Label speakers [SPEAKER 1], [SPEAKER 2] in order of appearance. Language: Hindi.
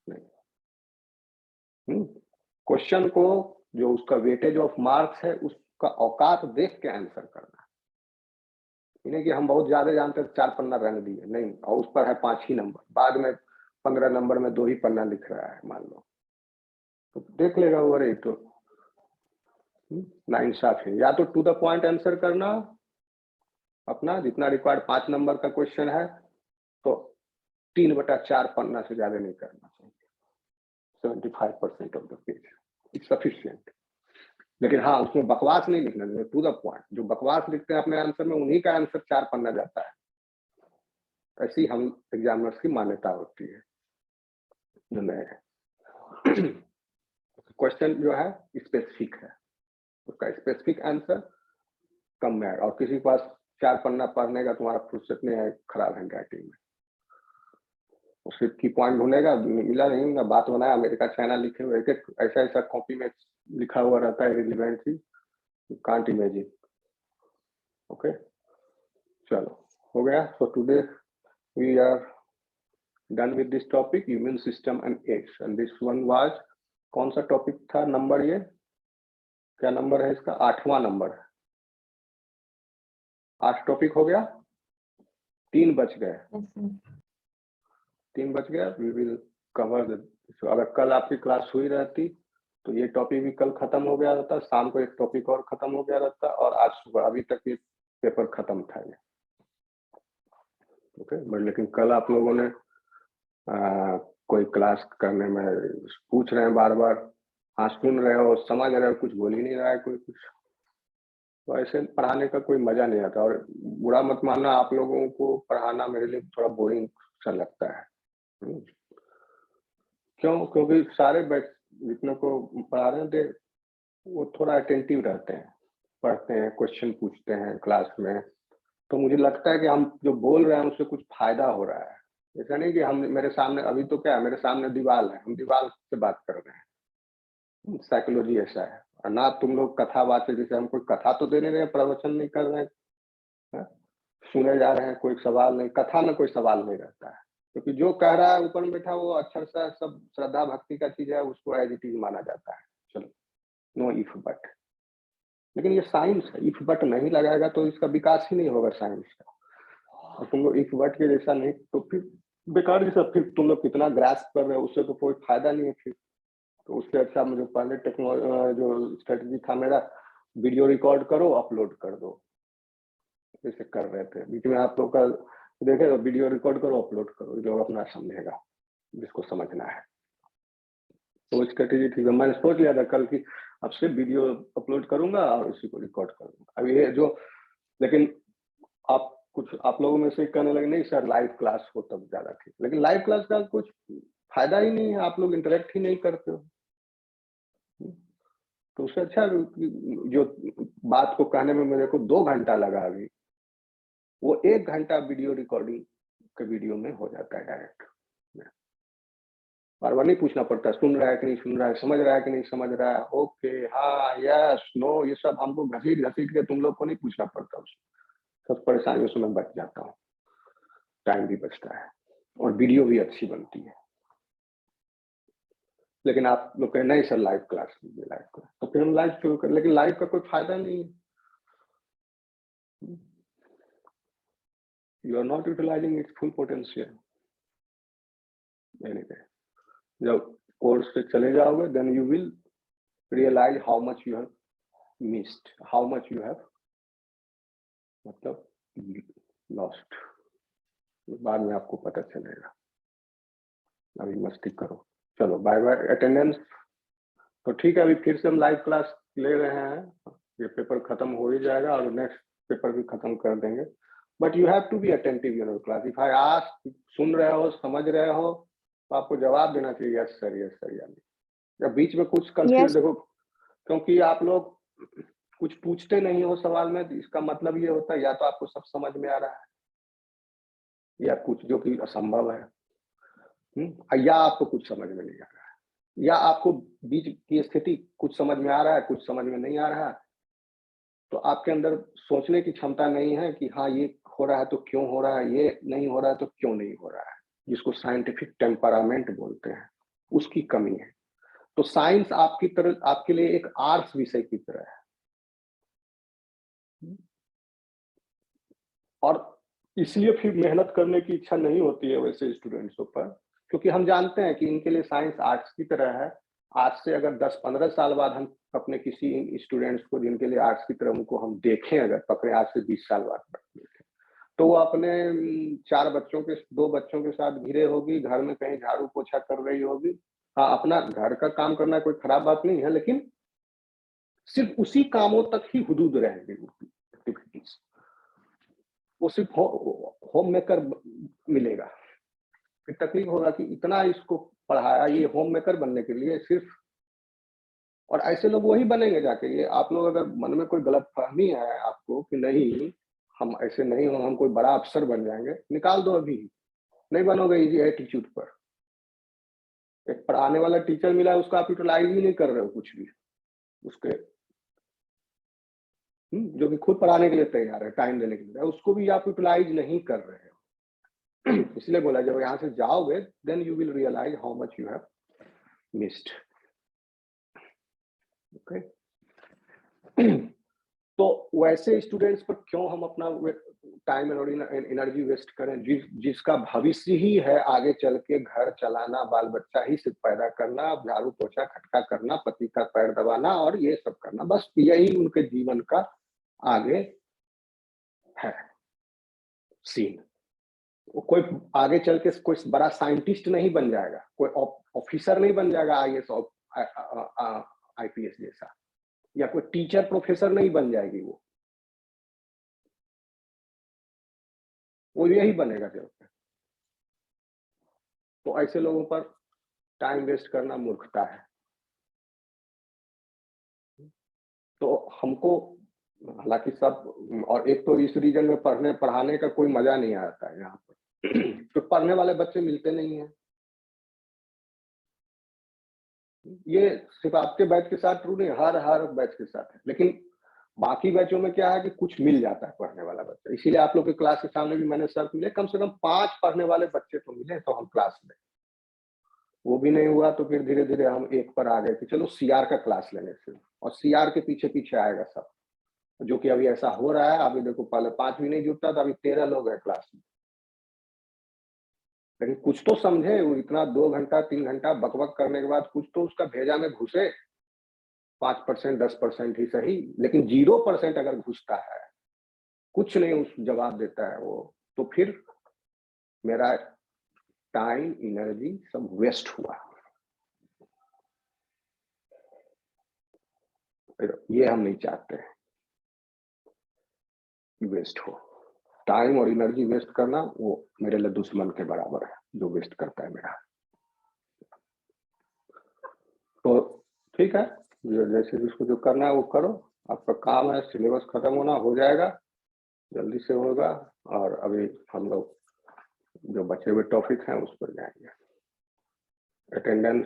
[SPEAKER 1] नहीं। क्वेश्चन को जो उसका वेटेज ऑफ मार्क्स है उसका औकात देख के आंसर करना, इन्हें कि हम बहुत ज्यादा जानते हैं 4 पन्ना रंग दिए नहीं, और उस पर है 5 ही नंबर, बाद में 15 नंबर में 2 ही पन्ना लिख रहा है मान लो, तो देख लेगा वो, अरे तो नाइंसाफी है। या तो टू द पॉइंट आंसर करना अपना, जितना रिक्वायर्ड 5 नंबर का क्वेश्चन है तो 3/4 पन्ना से ज्यादा नहीं करना चाहिए, 75% of the page it's sufficient. लेकिन हाँ, उसमें बकवास नहीं लिखना चाहिए, टू द पॉइंट। जो बकवास लिखते हैं अपने आंसर में उन्हीं का आंसर 4 पन्ना जाता है, ऐसी हम एग्जामिनर्स की मान्यता होती है। क्वेश्चन जो है स्पेसिफिक है, उसका स्पेसिफिक आंसर कम है, और किसी के पास 4 पन्ना पढ़ने का तुम्हारा फुर्सत नहीं है खराब हैंड राइटिंग में, उसके की पॉइंट ढूंढेगा, मिला नहीं ना, बात बनाया अमेरिका चाइना लिखे हुए, एक ऐसा ऐसा कॉपी में लिखा हुआ रहता है रिलेवेंट ही, कांट इमेजिन। ओके, चलो हो गया। So today we are done with this topic, immune system and AIDS, and this one was, कौन सा टॉपिक था नंबर, ये क्या नंबर है इसका, 8वां नंबर है। 8 टॉपिक हो गया, 3 बच गए, 3 बच गया। वी विल कवर द, अगर कल आपकी क्लास हुई रहती तो ये टॉपिक भी कल खत्म हो गया रहता, शाम को एक टॉपिक और खत्म हो गया रहता, और आज सुबह अभी तक ये पेपर खत्म था ये। ओके, बट लेकिन कल आप लोगों ने कोई क्लास करने में पूछ रहे हैं बार बार, हाँ सुन रहे हो, समझ रहे हो, कुछ बोल ही नहीं रहा है कोई कुछ, तो ऐसे पढ़ाने का कोई मजा नहीं आता। और बुरा मत मानना, आप लोगों को पढ़ाना मेरे लिए थोड़ा बोरिंग सा लगता है। क्यों? क्योंकि सारे जितने को पढ़ा रहे थे वो थोड़ा अटेंटिव रहते हैं, पढ़ते हैं, क्वेश्चन पूछते हैं क्लास में, तो मुझे लगता है कि हम जो बोल रहे हैं उससे कुछ फायदा हो रहा है। ऐसा नहीं कि हम, मेरे सामने अभी तो क्या है, मेरे सामने दीवार है, हम दीवार से बात कर रहे हैं, साइकोलॉजी ऐसा है। और ना तुम लोग कथा बात है, जैसे हम कोई कथा तो दे नहीं रहे, प्रवचन नहीं कर रहे हैं, सुने जा रहे हैं, कोई सवाल नहीं, कथा में कोई सवाल नहीं रहता है, क्योंकि जो कह रहा है ऊपर में बैठा वो अक्षर से सब श्रद्धा भक्ति का चीज है, उसको एज इट इज माना जाता है। चलो, नो इफ बट, लेकिन ये साइंस है, इफ बट नहीं लगाएगा तो इसका विकास ही नहीं होगा साइंस का। और तुम लोग इफ बट के जैसा नहीं, तो फिर बेकार जैसा, फिर तुम लोग कितना ग्रास्प कर रहे हो, उससे तो कोई फायदा नहीं है फिर। तो उससे अच्छा मुझे पहले टेक्नोलॉजी जो स्ट्रेटजी था मेरा, वीडियो रिकॉर्ड करो अपलोड कर दो, जैसे कर रहे थे बीच में आप लोग का देखे, तो वीडियो रिकॉर्ड करो अपलोड करो, जो अपना समझेगा जिसको समझना है। तो स्ट्रेटेजी ठीक है, मैंने सोच लिया था कल की अब से वीडियो अपलोड करूंगा और उसी को रिकॉर्ड करूंगा। अब ये जो, लेकिन आप कुछ आप लोगों में से कहने लगे नहीं सर लाइव क्लास हो तब ज्यादा ठीक, लेकिन लाइव क्लास का कुछ फायदा ही नहीं है, आप लोग इंटरेक्ट ही नहीं करते हो। तो उससे अच्छा जो बात को कहने में मेरे को 2 घंटा लगा अभी, वो 1 घंटा वीडियो रिकॉर्डिंग के वीडियो में हो जाता है डायरेक्ट। बार बार नहीं पूछना पड़ता सुन रहा है कि नहीं सुन रहा है, समझ रहा है कि नहीं समझ रहा है, ओके हाँ यस नो, ये सब हमको घसीट घसीट के तुम लोग को नहीं पूछना पड़ता, उसमें सब परेशानियों से मैं बच जाता हूँ, टाइम भी बचता है और वीडियो भी अच्छी बनती है। लेकिन आप लोग कहें नहीं सर लाइव क्लास लीजिए, लाइव क्लास, तो फिर हम लाइव शुरू करें, लेकिन लाइव का कोई फायदा नहीं है, you are not utilizing its full potential. जब कोर्स से चले जाओगे then you will realize how much you have missed, how much you have मतलब लॉस्ट, बाद में आपको पता चलेगा। अभी मस्ती करो, चलो बाय बाय। अटेंडेंस तो ठीक है, अभी फिर से हम लाइव क्लास ले रहे हैं, ये पेपर खत्म हो ही जाएगा और नेक्स्ट पेपर भी खत्म कर देंगे, but you have to be attentive in your class. If I ask, सुन रहे हो समझ रहे हो, तो आपको जवाब देना चाहिए यस सर यस सर, यानी जब बीच में कुछ कंफ्यूज देखो, क्योंकि आप लोग कुछ पूछते नहीं हो सवाल में, तो इसका मतलब ये होता है या तो आपको सब समझ में आ रहा है या कुछ जो कि असंभव है, या आपको कुछ समझ में नहीं आ रहा है, या आपको बीच की स्थिति कुछ समझ में आ रहा है कुछ समझ में नहीं आ रहा है, तो आपके अंदर सोचने की क्षमता नहीं है कि हाँ ये हो रहा है तो क्यों हो रहा है, ये नहीं हो रहा है तो क्यों नहीं हो रहा है, जिसको साइंटिफिक टेम्परामेंट बोलते हैं। उसकी कमी है। तो साइंस आपकी तरह आपके लिए एक आर्ट्स विषय की तरह है, और इसलिए फिर मेहनत करने की इच्छा नहीं होती है वैसे स्टूडेंट्सों पर, क्योंकि हम जानते हैं कि इनके लिए साइंस आर्ट्स की तरह है। आज से अगर 10-15 साल बाद हम अपने किसी स्टूडेंट्स को जिनके लिए आर्ट्स की तरह उनको हम देखें, अगर पकड़े आज से 20 साल बाद देखें, तो वो अपने 2 बच्चों के साथ घिरे होगी, घर में कहीं झाड़ू पोछा कर रही होगी। हाँ, अपना घर का काम करना कोई खराब बात नहीं है, लेकिन सिर्फ उसी कामों तक ही हुदूद रहेंगे उनकी एक्टिविटीज। वो सिर्फ होम मेकर मिलेगा। फिर तकलीफ होगा कि इतना इसको पढ़ाया ये होम मेकर बनने के लिए सिर्फ, और ऐसे लोग वही बनेंगे जाके। ये आप लोग अगर मन में कोई गलतफहमी है आपको कि नहीं हम ऐसे नहीं हो, हम कोई बड़ा अफसर बन जाएंगे, निकाल दो अभी। नहीं बनोगे इजी एटीट्यूड पर। एक पढ़ाने वाला टीचर मिला है, उसका आप यूटिलाइज ही नहीं कर रहे हो कुछ भी उसके, जो कि खुद पढ़ाने के लिए तैयार है, टाइम देने के लिए, उसको भी आप यूटिलाइज नहीं कर रहे हो। इसलिए बोला जब यहाँ से जाओगे then you will realize how much you have missed. Okay, तो वैसे स्टूडेंट्स पर क्यों हम अपना टाइम और एनर्जी वेस्ट करें, जिसका भविष्य ही है आगे चल के घर चलाना, बाल बच्चा ही सिर्फ पैदा करना, झाड़ू पोछा खटका करना, पति का पैर दबाना और ये सब करना, बस यही उनके जीवन का आगे है सीन। कोई आगे चल के कोई बड़ा साइंटिस्ट नहीं बन जाएगा, कोई ऑफिसर नहीं बन जाएगा आईएएस आईपीएस जैसा, या कोई टीचर प्रोफेसर नहीं बन जाएगी वो यही बनेगा जब। तो ऐसे लोगों पर टाइम वेस्ट करना मूर्खता है। तो हमको हालांकि सब, और एक तो इस रीजन में पढ़ाने का कोई मजा नहीं आता है यहाँ पर। तो पढ़ने वाले बच्चे मिलते नहीं है। ये सिर्फ आपके बैच के साथ ट्रू नहीं, हर बैच के साथ है, लेकिन बाकी बैचों में क्या है कि कुछ मिल जाता है पढ़ने वाला बच्चा। इसीलिए आप लोग के क्लास के सामने भी मैंने शर्त मिले कम से कम 5 पढ़ने वाले बच्चे तो मिले तो हम क्लास में। वो भी नहीं हुआ तो फिर धीरे धीरे हम एक पर आ गए कि चलो सीआर का क्लास लेने से, और सीआर के पीछे पीछे आएगा सब, जो कि अभी ऐसा हो रहा है। अभी देखो पहले 5 भी नहीं जुटता था, अभी 13 लोग हैं क्लास में। लेकिन कुछ तो समझे, वो इतना 2 घंटा 3 घंटा बकबक करने के बाद कुछ तो उसका भेजा में घुसे। 5% 10% ही सही, लेकिन 0% अगर घुसता है, कुछ नहीं उस जवाब देता है वो, तो फिर मेरा टाइम एनर्जी सब वेस्ट हुआ। ये हम नहीं चाहते हैं कि वेस्ट हो। टाइम और एनर्जी वेस्ट करना वो मेरे लिए दुश्मन के बराबर है, जो वेस्ट करता है मेरा। तो ठीक है, जैसे जिसको जो करना है वो करो, आपका काम है, सिलेबस खत्म होना हो जाएगा, जल्दी से होगा। और अभी हम लोग जो बचे हुए टॉपिक हैं उस पर जाएंगे। अटेंडेंस